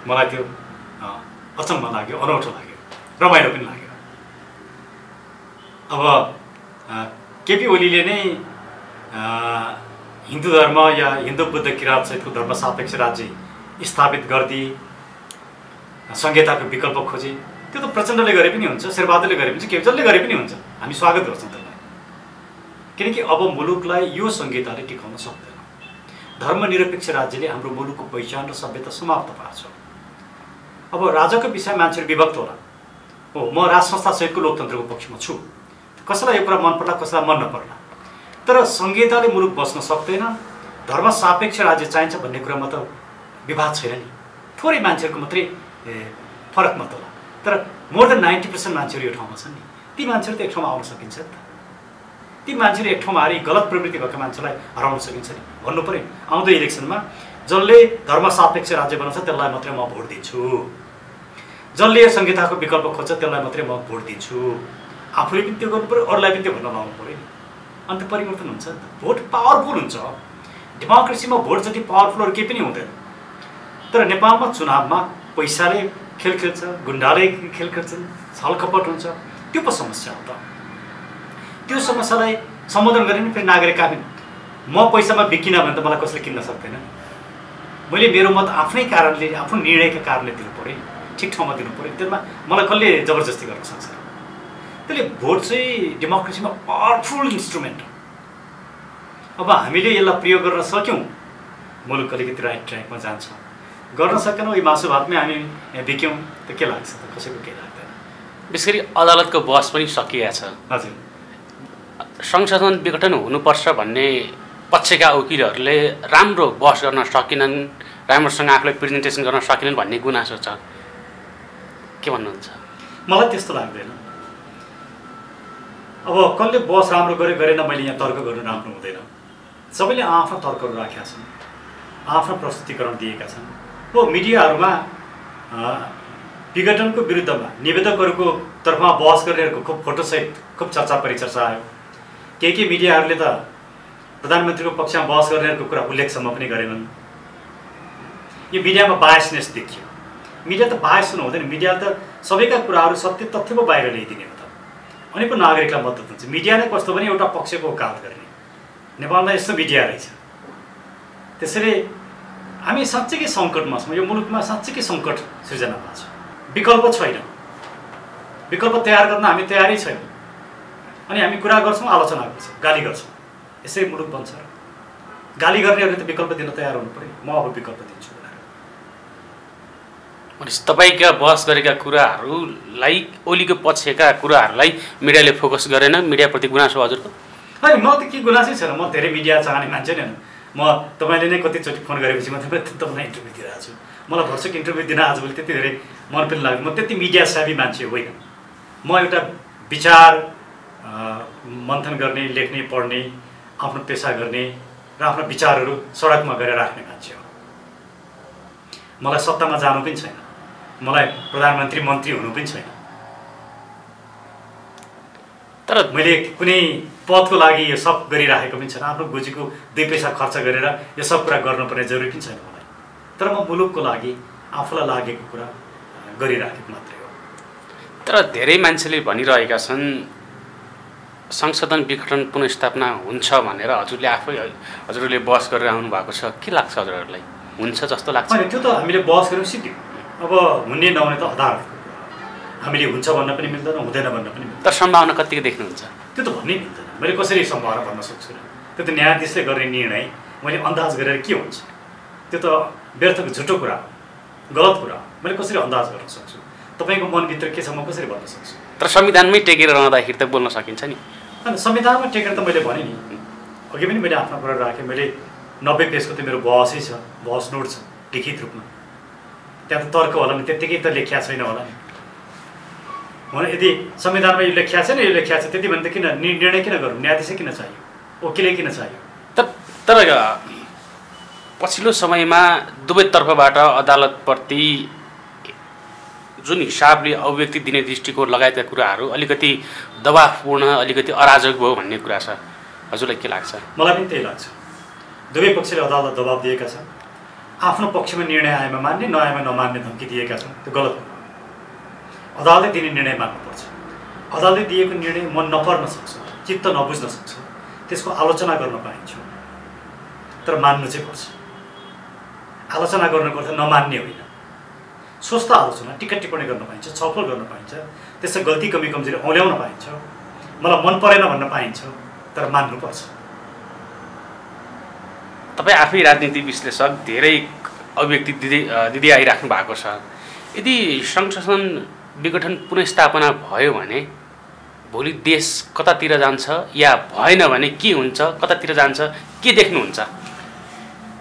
मलाई त्यो अचम्म लाग्यो, अनौठो लाग्यो, रमाइलो पनि लाग्यो। अब केपी ओलीले नै हिन्दू धर्म या हिन्दू बुद्ध किराँत सहितको धर्म सापेक्ष राज्य स्थापित गरिदिए, संहिताको विकल्प खोजे, त्यो त प्रचण्डले गरे पनि हुन्छ, शेरबहादुरले गरे पनि हुन्छ, केवलले गरे पनि हुन्छ। हामी स्वागत गर्छौँ त्यसलाई, किनकि अब मुलुकलाई यो संहिताले टिकाउन सक्दैन। धर्मनिरपेक्ष राज्यले हाम्रो मुलुकको पहिचान र सभ्यता समाप्त पार्छ। अब राजाको विषय मान्छेहरू विभक्त होला। हो, म राज संस्था सहितको लोकतन्त्रको पक्षमा छु। कसैलाई यो कुरा मन पर्ला, कसैलाई मन नपर्ला, तर संहिताले मुलुक बस्न सक्दैन। धर्म सापेक्ष राज्य चाहिन्छ भन्ने कुरामा त विवाद छैन नि। थोरै मान्छेहरूको मात्रै फरक मात्र होला, तर मोर देन 90% मान्छेहरू यो ठाउँमा छन् नि। ती मान्छेहरू त एक ठाउँमा आउन सकिन्छ नि त। ती मान्छेहरू एक ठाउँमा आएर गलत प्रवृत्ति भएका मान्छेलाई हराउन सकिन्छ नि। भन्नु पऱ्यो आउँदो इलेक्सनमा जसले धर्म सापेक्ष राज्य बनाउँछ त्यसलाई मात्रै म भोट दिन्छु, जसले संहिताको विकल्प खोज्छ त्यसलाई मात्रै म भोट दिन्छु। आफूले पनि त्यो गर्नु पऱ्यो, अरूलाई पनि त्यो भन्न लाउनु पऱ्यो नि। अन्त परिवर्तन हुन्छ नि त। भोट पावरफुल हुन्छ। डेमोक्रेसीमा भोट जति पावरफुल अरू केही पनि हुँदैन। तर नेपालमा चुनावमा पैसाले खेल खेल्छ, गुन्डाले खेल खेल्छन्, छलकपट हुन्छ। त्यो पो समस्या हो त। त्यो समस्यालाई सम्बोधन गरेँ नि फेरि नागरिक आफै म पैसामा बिकिनँ भने त मलाई कसैले किन्न सक्दैन। मैले मेरो मत आफ्नै कारणले, आफ्नो निर्णयका कारणले दिनु पऱ्यो, ठिक ठाउँमा दिनु पऱ्यो। त्यसमा मलाई कसले जबरजस्ती गर्न सक्छ? त्यसले भोट चाहिँ डेमोक्रेसीमा पावरफुल इन्स्ट्रुमेन्ट हो। अब हामीले यसलाई प्रयोग गर्न सक्यौँ, मुलुक अलिकति राइट ट्र्याकमा जान्छ। गर्न सकेनौँ, यो मासु भातमै हामी बिक्यौँ त के लाग्छ त? कसैको केही लाग्दैन। विशेष गरी अदालतको बहस पनि सकिएको छ। हजुर, संशोधन विघटन हुनुपर्छ भन्ने पक्षका वकिलहरूले राम्रो बहस गर्न सकेनन्, राम्रोसँग आफूलाई प्रेजेन्टेसन गर्न सकेनन् भन्ने गुनासो छ। के भन्नुहुन्छ? मलाई त्यस्तो लाग्दैन। अब कसले बहस राम्रो गरे गरेन मैले यहाँ तर्क गर्नु राम्रो हुँदैन। सबैले आफ्नो तर्कहरू राखेका छन्, आफ्नो प्रस्तुतिकरण दिएका छन्। हो, मिडियाहरूमा विघटनको विरुद्धमा निवेदकहरूको तर्फमा बहस गर्नेहरूको खूब फोटोसहित खूब चर्चा परिचर्चा आयो। केही मिडियाहरूले त प्रधानमन्त्रीको पक्षमा बहस गर्नेहरूको कुरा उल्लेखसम्म पनि गरेनन्। यो मिडियामा बायसनेस देखियो। मिडिया त बायस हुनु हुँदैन। मिडिया त सबैका कुराहरू सत्य तथ्य पो बाहिर ल्याइदिने हो त। अनि पो नागरिकलाई मद्दत हुन्छ। मिडिया नै कस्तो पनि एउटा पक्षको वकालत गर्ने। नेपालमा यस्तो मिडिया रहेछ। त्यसैले हामी साँच्चैकै सङ्कटमा छौँ। यो मुलुकमा साँच्चैकै सङ्कट सृजना भएको छ। विकल्प छैन। विकल्प तयार गर्न हामी तयारै छैनौँ। अनि हामी कुरा गर्छौँ, आलोचना गर्छौँ, गाली गर्छौँ। यसै मुलुक बन्छ। गाली गर्नेहरूले त विकल्प दिन तयार हुनु पऱ्यो। म अब विकल्प दिन्छु भनेर। भनेपछि तपाईँका बहस गरेका कुराहरूलाई, ओलीको पक्षका कुराहरूलाई मिडियाले फोकस गरेन। मिडियाप्रति गुनासो हजुरको? होइन, म त के गुनासै छैन। म धेरै मिडिया चाहने मान्छे नै होइन। म तपाईँले नै कतिचोटि फोन गरेपछि म तपाईँलाई इन्टरभ्यू दिइरहेको छु। मलाई भर्सक इन्टरभ्यू दिन आजभोलि त्यति धेरै मन पनि लाग्दैन। म त्यति मिडिया सेवी मान्छे होइन। म एउटा विचार मन्थन गर्ने, लेख्ने, पढ्ने, आफ्नो पेसा गर्ने र आफ्नो विचारहरू सडकमा गएर राख्ने मान्छे हो। मलाई सत्तामा जानु पनि छैन। मलाई प्रधानमन्त्री मन्त्री हुनु पनि छैन। तर मैले कुनै पदको लागि यो सब गरिराखेको पनि छैन। आफ्नो गोजीको 2 पैसा खर्च गरेर यो सब कुरा गर्नुपर्ने जरुरी पनि छैन मलाई। तर म मुलुकको लागि आफूलाई लागेको कुरा गरिराखेको मात्रै हो। तर धेरै मान्छेले भनिरहेका छन् संशोधन विघटन पुनर्स्थापना हुन्छ भनेर हजुरले बहस गरेर आउनु भएको छ। के लाग्छ हजुरहरूलाई? हुन्छ जस्तो लाग्छ? होइन, त्यो त हामीले बहस गरेर सिक्यौँ। अब हुने नहुने त अदालतको कुरा। हामीले हुन्छ भन्न पनि मिल्दैन, हुँदैन भन्न पनि मिल्दैन। तर सम्भावना कतिको देख्नुहुन्छ? त्यो त भन्नै मिल्दैन। मैले कसरी सम्भावना भन्न सक्छु र? त्यो त न्यायाधीशले गर्ने निर्णय मैले अन्दाज गरेर के हुन्छ? त्यो त व्यर्थको झुटो कुरा हो, गलत कुरा हो। मैले कसरी अन्दाज गर्न सक्छु? तपाईँको मनभित्र के छ म कसरी भन्न सक्छु? तर संविधानमै टेकेर रहँदाखेरि त बोल्न सकिन्छ नि। होइन, संविधानमा टेकेर त मैले भने नि, अघि पनि मैले आफ्नो कुरा राखेँ। मैले 90 पेजको त मेरो बहसै छ, बहस नोट छ लिखित रूपमा। त्यहाँ त तर्क होला नि, त्यत्तिकै त लेखिया छैन होला नि। यदि संविधानमा यो लेखिया छैन, यो लेखिया छ, त्यति भने त किन निर्णय किन गरौँ? न्यायाधीश किन चाहियो? वकिलै किन चाहियो? तर पछिल्लो समयमा दुवैतर्फबाट अदालतप्रति जुन हिसाबले अभिव्यक्ति दिने दृष्टिकोण लगायतका कुराहरू अलिकति दबावपूर्ण, अलिकति अराजक भयो भन्ने कुरा छ। हजुरलाई के लाग्छ? मलाई पनि त्यही लाग्छ। दुवै पक्षले अदालतलाई दबाब दिएका छन्। आफ्नो पक्षमा निर्णय आएमा मान्ने, नआएमा नमान्ने धम्की दिएका छन्। त्यो गलत हो। अदालतले दिने निर्णय मान्नुपर्छ। अदालतले दिएको निर्णय मन नपर्न सक्छ, चित्त नबुझ्न सक्छ, त्यसको आलोचना गर्न पाइन्छ, तर मान्नु चाहिँ पर्छ। आलोचना गर्नुको अर्थ नमान्ने होइन। स्वस्थ आलोचना, टिका टिप्पणी गर्न पाइन्छ, छलफल गर्न पाइन्छ, त्यसमा गल्ती कमी कमजोरी औल्याउन पाइन्छ, मलाई मन परेन भन्न पाइन्छ, तर मान्नुपर्छ। तपाईँ आफै राजनीति विश्लेषक, धेरै अभिव्यक्ति दिँदै आइराख्नु भएको छ। यदि सङ्घ शासन विघटन पुनर्स्थापना भयो भने भोलि देश कतातिर जान्छ या भएन भने के हुन्छ, कतातिर जान्छ, के देख्नुहुन्छ?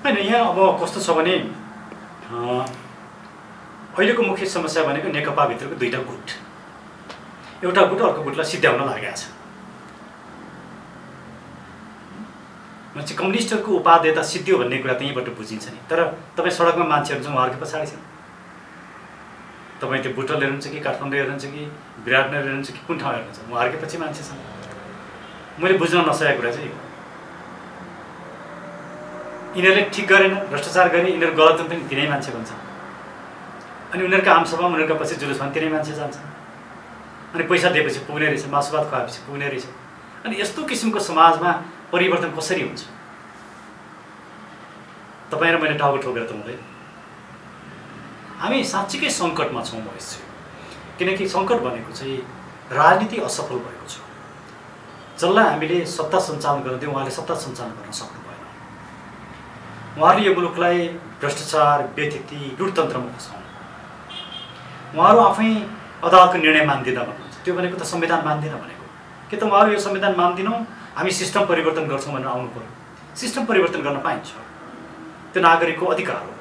होइन, यहाँ अब कस्तो छ भने अहिलेको मुख्य समस्या भनेको नेकपाभित्रको दुईटा गुट, एउटा गुट अर्को गुटलाई सिद्ध्याउन लागेको छ। मान्छे कम्युनिस्टहरूको उपादेयता सिद्धियो भन्ने कुरा त्यहीँबाट बुझिन्छ नि। तर तपाईँ सडकमा मान्छेहरू चाहिँ उहाँहरूकै पछाडि छन्। तपाईँ त्यो बुटल हेर्नुहुन्छ कि काठमाडौँ हेर्नुहुन्छ कि विराटनगर हेर्नुहुन्छ कि कुन ठाउँ हेर्नुहुन्छ, उहाँहरूकै पछि मान्छे छन्। मैले बुझ्न नसकेको कुरा चाहिँ यिनीहरूले ठिक गरेन, भ्रष्टाचार गरे, यिनीहरू गलत पनि तिनै मान्छे भन्छ। अनि उनीहरूका आमसभामा उनीहरूका पछि जुलुसमा तिनै मान्छे जान्छ। अनि पैसा दिएपछि पुग्ने रहेछ, मासुभात खुवाएपछि पुग्ने रहेछ। अनि यस्तो किसिमको समाजमा परिवर्तन कसरी हुन्छ? तपाईँ र मैले टाउको ठोकेर त हुँदैन। हामी साँच्चीकै सङ्कटमा छौँ भविष्य, किनकि सङ्कट भनेको चाहिँ राजनीति असफल भएको छ। जसलाई हामीले सत्ता सञ्चालन गर्न दियौँ उहाँले सत्ता सञ्चालन गर्न सक्नु भएन। उहाँहरूले यो मुलुकलाई भ्रष्टाचार, व्यथिति, लुटतन्त्रमा फसाउनु। उहाँहरू आफै अदालतको निर्णय मान्दिन भन्नुहुन्छ। त्यो भनेको त संविधान मान्दिन भनेको। के त उहाँहरू यो संविधान मान्दिनौँ, हामी सिस्टम परिवर्तन गर्छौँ भनेर आउनु पर्यो। सिस्टम परिवर्तन गर्न पाइन्छ, त्यो नागरिकको अधिकार हो।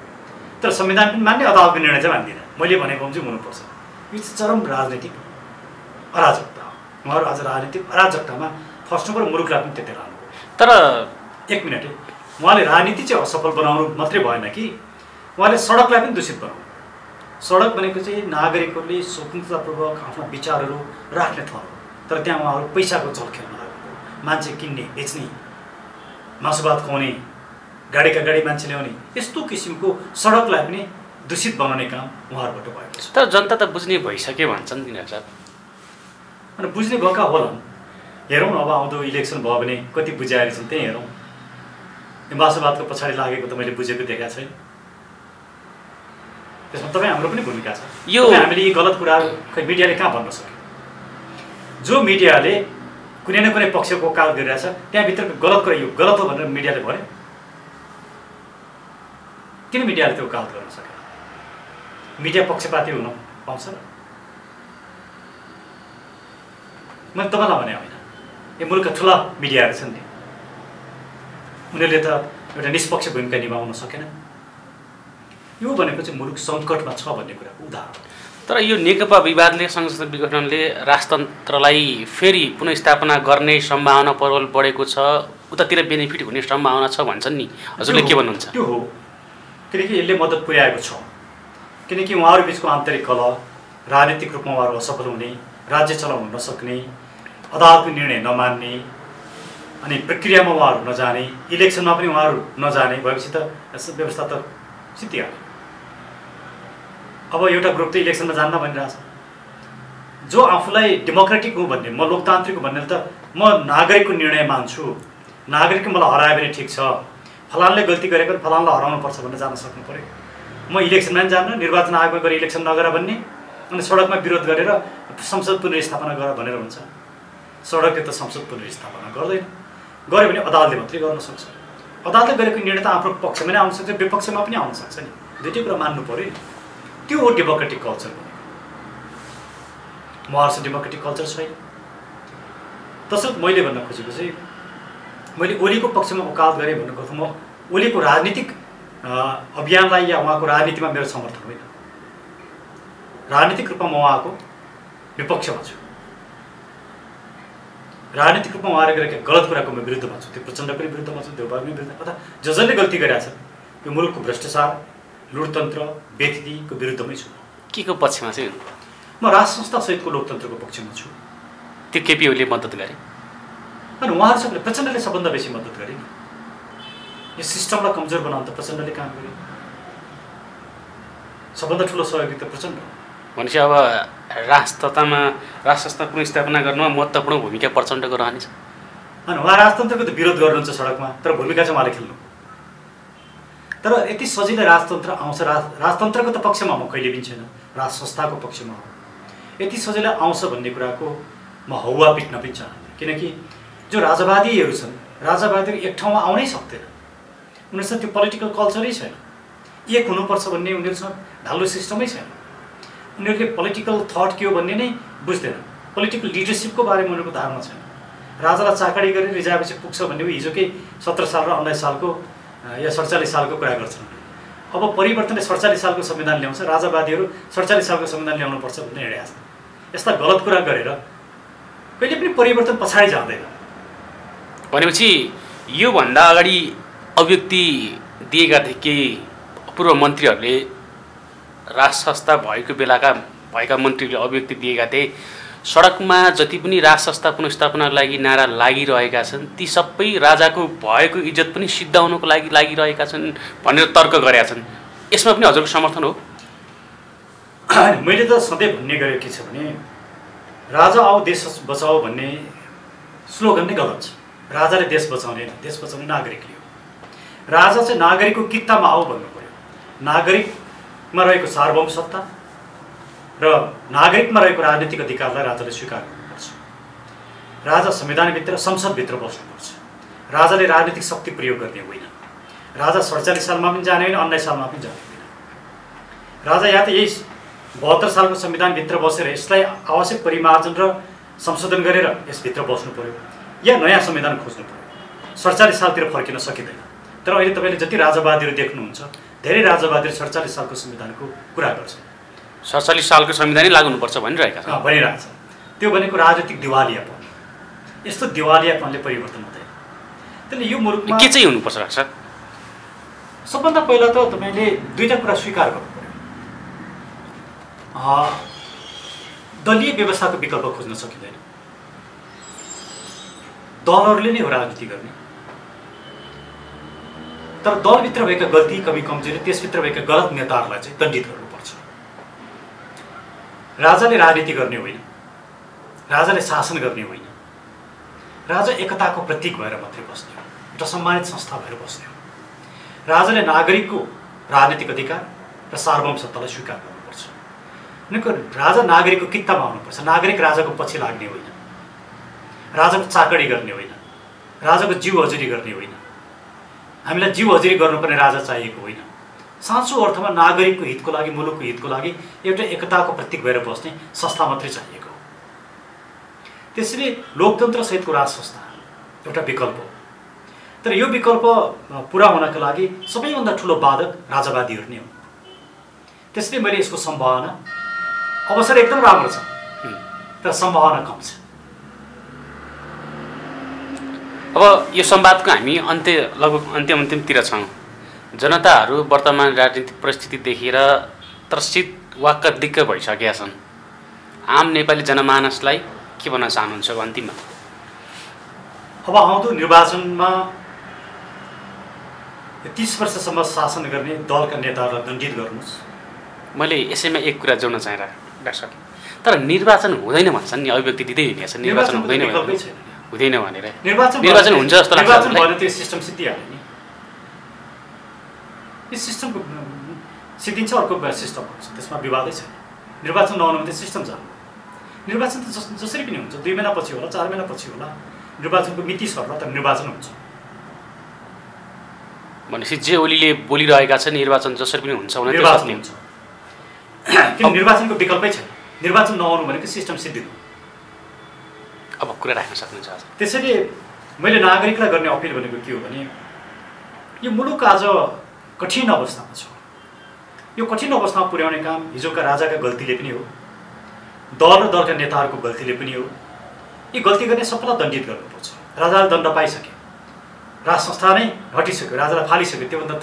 तर संविधान पनि मान्ने, अदालतको निर्णय चाहिँ मान्दिनँ। मैले भनेको चाहिँ हुनुपर्छ। यो चाहिँ चरम राजनीतिक अराजकता हो। उहाँहरू आज राजनीतिक अराजकतामा फस्नु पर्यो, मुलुकलाई पनि त्यतै लानु। तर एक मिनट है, उहाँले राजनीति चाहिँ असफल बनाउनु मात्रै भएन कि उहाँले सडकलाई पनि दूषित बनाउनु। सडक भनेको चाहिँ नागरिकहरूले स्वतन्त्रतापूर्वक आफ्ना विचारहरू राख्ने ठाउँ हो। तर त्यहाँ उहाँहरू पैसाको चल खेल्न लाग्यो। मान्छे किन्ने, बेच्ने, मासुभात खुवाउने, गाडीका गाडी मान्छे ल्याउने, यस्तो किसिमको सडकलाई पनि दूषित बनाउने काम उहाँहरूबाट भएको छ। तर जनता त बुझ्ने भइसक्यो भन्छन् तिनीहरू साहब। अनि बुझ्ने भएका होलान्। हेरौँ अब आउँदो इलेक्सन भयो भने कति बुझाएर छन् त्यही हेरौँ। यो मासुभातको पछाडि लागेको त मैले बुझेको देखाएको छैन। त्यसमा तपाईँ हाम्रो पनि भूमिका छ। यो हामीले यी गलत कुराहरू खै मिडियाले कहाँ भन्न सक्यो? जो मिडियाले कुनै न कुनै पक्षको वकालत गरिरहेछ त्यहाँभित्रको गलत कुरा यो गलत हो भनेर मिडियाले भन्यो। किन मिडियाले त्यो वकालत गर्न सकेन? मिडिया पक्षपाती हुन पाउँछ र? मैले तपाईँलाई भने होइन, यो मुलुकका ठुला मिडियाहरू छन् नि, उनीहरूले त एउटा निष्पक्ष भूमिका निभाउन सकेन। यो भनेको चाहिँ मुलुक सङ्कटमा छ भन्ने कुराको उदाहरण। तर यो नेकपा विवादले, सङ्घ शासन विघटनले राजतन्त्रलाई फेरि पुनर्स्थापना गर्ने सम्भावना प्रबल बढेको छ, उतातिर बेनिफिट हुने सम्भावना छ भन्छन् नि, हजुरले के भन्नुहुन्छ? त्यो हो, किनकि यसले मद्दत पुर्याएको छ। किनकि उहाँहरू बिचको आन्तरिक कलह, राजनीतिक रूपमा उहाँहरू असफल हुने, राज्य चलाउन नसक्ने, अदालतको निर्णय नमान्ने, अनि प्रक्रियामा उहाँहरू नजाने, इलेक्सनमा पनि उहाँहरू नजाने भएपछि त व्यवस्था त सिद्धिहाल्यो। अब एउटा ग्रुप त इलेक्सनमा जान्न भनिरहेछ। जो आफूलाई डेमोक्रेटिक हो भन्ने, म लोकतान्त्रिक हो भन्ने, त म नागरिकको निर्णय मान्छु, नागरिकले मलाई हरायो भने ठिक छ, फलानले गल्ती गरेको फलानलाई हराउनुपर्छ भनेर जान सक्नु पऱ्यो। म इलेक्सनमा पनि जान्न, निर्वाचन आयोगमा गएर इलेक्सन नगर भन्ने, अनि सडकमा विरोध गरेर संसद पुनर्स्थापना गर भनेर हुन्छ। सडकले त संसद पुनर्स्थापना गर्दैन, गऱ्यो भने अदालतले मात्रै गर्न सक्छ। अदालतले गरेको निर्णय त आफ्नो पक्षमा नै आउन सक्छ, विपक्षमा पनि आउन सक्छ नि। दुइटै कुरा मान्नु पऱ्यो नि। त्यो हो डेमोक्रेटिक कल्चर भनेको। उहाँहरूसँग डेमोक्रेटिक कल्चर छैन। तसर्थ मैले भन्न खोजेको चाहिँ, मैले ओलीको पक्षमा वकालत गरेँ भन्नुको अर्थ म ओलीको राजनीतिक अभियानलाई या उहाँको राजनीतिमा मेरो समर्थन होइन। राजनीतिक रूपमा म उहाँको विपक्षमा छु। राजनीतिक रूपमा उहाँले गरेका गलत कुराको म विरुद्धमा छु। त्यो प्रचण्डको पनि विरुद्धमा छु, देउबाको पनि विरुद्ध, अथवा जसले गल्ती गरेका छन् यो मुलुकको भ्रष्टाचार, लुटतन्त्र, व्यथितिको विरुद्धमै छु। के को पक्षमा चाहिँ? म राज संस्थासहितको लोकतन्त्रको पक्षमा छु। त्यो केपी ओलीले मद्दत गरे अनि उहाँहरूसँग प्रचण्डले सबभन्दा बेसी मद्दत गरे नि। यो सिस्टमलाई कमजोर बनाउन त प्रचण्डले काम गरे। सबभन्दा ठुलो सहयोगी त प्रचण्ड हो। भनेपछि अब राजतन्त्रमा, राज संस्था पुनर्स्थापना गर्नुमा महत्त्वपूर्ण भूमिका प्रचण्डको रहनेछ। अनि उहाँ राजतन्त्रको त विरोध गर्नुहुन्छ सडकमा, तर भूमिका चाहिँ उहाँले खेल्नु। तर यति सजिलै राजतन्त्र आउँछ, राजतन्त्रको त पक्षमा म कहिले पनि छैन, राज संस्थाको पक्षमा हो। यति सजिलै आउँछ भन्ने कुराको म हौवा पिट्न पनि चाहन्छु। किनकि जो राजावादीहरू छन्, राजावादीहरू एक ठाउँमा आउनै सक्दैन। उनीहरूसँग त्यो पोलिटिकल कल्चरै छैन। एक हुनुपर्छ भन्ने उनीहरूसँग ढाल्लो सिस्टमै छैन। उनीहरूले पोलिटिकल थट के हो भन्ने नै बुझ्दैन। पोलिटिकल लिडरसिपको बारेमा उनीहरूको धारणा छैन। राजालाई चाकडी गरेर रिजाएपछि पुग्छ भन्ने हिजोकै 17 साल र 19 सालको या 47 सालको कुरा गर्छन्। अब परिवर्तनले 47 सालको संविधान ल्याउँछ, राजावादीहरू 47 सालको संविधान ल्याउनुपर्छ भन्ने हिँडेका छन्। यस्ता गलत कुरा गरेर कहिले पनि परिवर्तन पछाडि जाँदैन। भनेपछि योभन्दा अगाडि अभिव्यक्ति दिएका थिए केही पूर्व मन्त्रीहरूले, राज संस्था भएका मन्त्रीहरूले अभिव्यक्ति दिएका थिए, सडकमा जति पनि राज संस्था पुनर्स्थापनाको लागि नारा लागिरहेका छन् ती सबै राजाको भएको इज्जत पनि सिद्धाउनको लागि लागिरहेका छन् भनेर तर्क गरेका छन्। यसमा पनि हजुरको समर्थन हो? मैले त सधैँ भन्ने गरेको के छ भने राजा आओ देश बचाओ भन्ने स्लोगन नै गलत छ। राजाले देश बचाउने होइन, देश बचाउने नागरिकले हो। राजा चाहिँ नागरिकको कित्तामा आओ भन्नु पर्यो। नागरिकमा रहेको सार्वभौम सत्ता र नागरिकमा रहेको राजनीतिक अधिकारलाई राजाले स्वीकार गर्नुपर्छ। राजा संविधानभित्र संसदभित्र बस्नुपर्छ। राजाले राजनीतिक शक्ति प्रयोग गर्ने होइन। राजा 47 सालमा पनि जाने होइन, 19 सालमा पनि जाने होइन। राजा या त यही 72 सालको संविधानभित्र बसेर यसलाई आवश्यक परिमार्जन र संशोधन गरेर यसभित्र बस्नु पर्यो या नयाँ संविधान खोज्नु पर्यो। 47 सालतिर फर्किन सकिँदैन। तर अहिले तपाईँले जति राजावादीहरू देख्नुहुन्छ धेरै राजावादीहरू 47 सालको संविधानको कुरा गर्छन्। 47 सालको संविधानै लागू हुनुपर्छ भनिरहेका छन्। भनिरहेछ। त्यो भनेको राजनीतिक दिवालियापन। यस्तो दिवालियापनले परिवर्तन हुँदैन। त्यसले यो मुलुकमा के चाहिँ हुनुपर्छ लाग्छ? सबभन्दा पहिला त तपाईँले दुईटा कुरा स्वीकार गर्नु पर्यो। दलीय व्यवस्थाको विकल्प खोज्न सकिँदैन। दलहरूले नै हो राजनीति गर्ने। तर दलभित्र भएका गल्ती कमी कमजोरी त्यसभित्र भएका गलत नेताहरूलाई चाहिँ दण्डित गर्नुपर्छ। राजाले राजनीति गर्ने होइन, राजाले शासन गर्ने होइन। राजा एकताको प्रतीक भएर मात्रै बस्ने हो, एउटा सम्मानित संस्था भएर बस्ने हो। राजाले नागरिकको राजनीतिक अधिकार र सार्वभौम सत्तालाई स्वीकार गर्नुपर्छ। उनीको राजा नागरिकको कित्तामा आउनुपर्छ। नागरिक राजाको पछि लाग्ने होइन, राजाको चाकडी गर्ने होइन, राजाको जीव हजुरी गर्ने होइन। हामीलाई जीव हजुरी गर्नुपर्ने राजा चाहिएको होइन। साँचो अर्थमा नागरिकको हितको लागि, मुलुकको हितको लागि एउटा एकताको प्रतीक भएर बस्ने संस्था मात्रै चाहिएको हो। त्यसैले लोकतन्त्र सहितको राज संस्था एउटा विकल्प हो। तर यो विकल्प पुरा हुनका लागि सबैभन्दा ठुलो बाधक राजावादीहरू नै हो। त्यसैले मैले यसको सम्भावना, अवसर एकदम राम्रो छ तर सम्भावना कम छ। अब यो संवादको हामी लगभग अन्तिमतिर छौँ। जनताहरू वर्तमान राजनीतिक परिस्थिति देखेर त्रसित वाक्क दिक्क भइसकेका छन्। आम नेपाली जनमानसलाई के भन्न चाहनुहुन्छ अन्तिममा? अब आउँदो निर्वाचनमा 30 वर्षसम्म शासन गर्ने दलका नेताहरूलाई दण्डित गर्नुहोस्। मैले यसैमा एक कुरा जोड्न चाहेँ डाक्टर साहब, तर निर्वाचन हुँदैन भन्छन् नि, अभिव्यक्ति दिँदै हिँडेछन्। निर्वाचन हुँदैन भनेर निर्वाचन हुन्छ जस्तो लाग्छ। निर्वाचन भयो त्यो सिस्टम सिद्धिहाल्यो नि। यो सिस्टमको सिद्धिन्छ, अर्को सिस्टम हुन्छ, त्यसमा विवादै छैन। निर्वाचन नहुनु भने सिस्टम जानु। निर्वाचन त जसरी पनि हुन्छ, 2 महिनापछि होला, 4 महिनापछि होला। निर्वाचनको मिति सर्ला तर निर्वाचन हुन्छ। भनेपछि जे ओलीले बोलिरहेका छन् निर्वाचन जसरी पनि हुन्छ भने निर्वाचन हुन्छ। किन निर्वाचनको विकल्पै छैन। निर्वाचन नहुनु भनेको सिस्टम सिद्धिनु। अब कुरा राख्न सक्नुहुन्छ। त्यसैले मैले नागरिकलाई गर्ने अपिल भनेको के हो भने यो मुलुक आज कठिन अवस्थामा छ। यो कठिन अवस्थामा पुर्याउने काम हिजोका राजाका गल्तीले पनि हो, दल र दलका नेताहरूको गल्तीले पनि हो। यी गल्ती गर्ने सबैलाई दण्डित गर्नुपर्छ। राजाले दण्ड पाइसके, राज संस्था नै हटिसक्यो, राजालाई फालिसक्यो, त्योभन्दा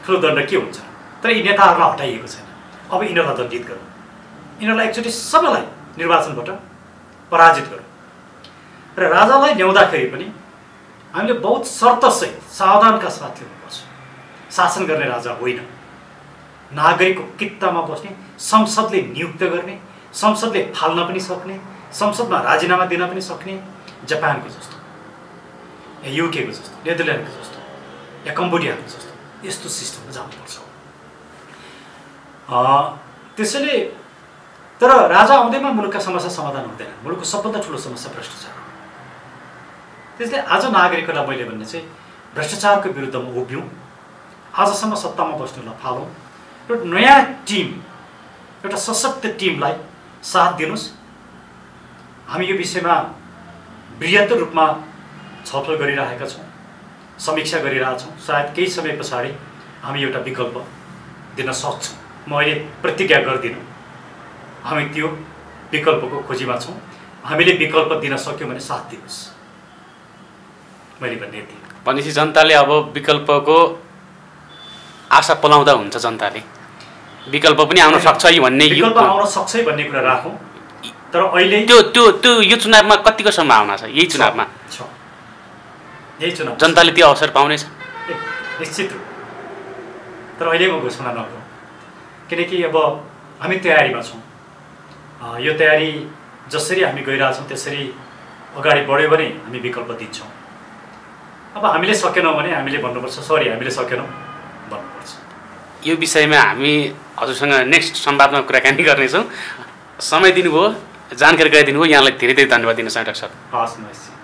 ठुलो दण्ड के हुन्छ? तर यी नेताहरूलाई हटाइएको छैन। अब यिनीहरूलाई दण्डित गरौँ। यिनीहरूलाई एकचोटि सबैलाई निर्वाचनबाट पराजित गरौँ। र राजालाई ल्याउँदाखेरि पनि हामीले बहुत शर्तसहित सावधानका साथ ल्याउनुपर्छ। शासन गर्ने राजा होइन, नागरिकको कित्तामा बस्ने, संसदले नियुक्त गर्ने, संसदले फाल्न पनि सक्ने, संसदमा राजीनामा दिन पनि सक्ने, जापानको जस्तो या युकेको जस्तो, नेदरल्यान्डको जस्तो या कम्बोडियाको जस्तो यस्तो सिस्टममा जानुपर्छ। त्यसैले तर राजा आउँदैमा मुलुकका समस्या समाधान हुँदैन। मुलुकको सबभन्दा ठुलो समस्या भ्रष्टाचार हो। त्यसले आज नागरिकहरूलाई मैले भन्ने चाहिँ भ्रष्टाचारको विरुद्धमा उभियौँ, आजसम्म सत्तामा बस्नु नफालौँ, एउटा नयाँ टिम, एउटा सशक्त टिमलाई साथ दिनुहोस्। हामी यो विषयमा बृहत्तर रूपमा छलफल गरिरहेका छौँ, समीक्षा गरिरहेछौँ। सायद केही समय पछाडि हामी एउटा विकल्प दिन सक्छौँ। म अहिले प्रतिज्ञा गर्दिनँ, हामी त्यो विकल्पको खोजीमा छौँ। हामीले विकल्प दिन सक्यौँ भने साथ दिनुहोस्, मैले भन्ने यति। भनेपछि जनताले अब विकल्पको आशा पलाउँदा हुन्छ। जनताले विकल्प पनि आउन सक्छ है भन्ने, विकल्प आउन सक्छ भन्ने कुरा राखौँ। तर अहिले त्यो यो चुनावमा कतिको सम्भावना छ? यही चुनावमा छ, यही चुनाव जनताले त्यो अवसर पाउनेछ निश्चित रूप। तर अहिले म घोषणा नगरौँ, किनकि अब हामी तयारीमा छौँ। यो तयारी जसरी हामी गइरहेछौँ त्यसरी अगाडि बढ्यो भने हामी विकल्प दिन्छौँ। अब हामीले सकेनौँ भने हामीले भन्नुपर्छ सरी, हामीले सकेनौँ भन्नुपर्छ। यो विषयमा हामी हजुरसँग नेक्स्ट संवादमा कुराकानी गर्नेछौँ। समय दिनुभयो, जानकारी गराइदिनु भयो, यहाँलाई धेरै धेरै धन्यवाद दिन चाहन्छु डाक्टर साहब। हस्, नमस्ते।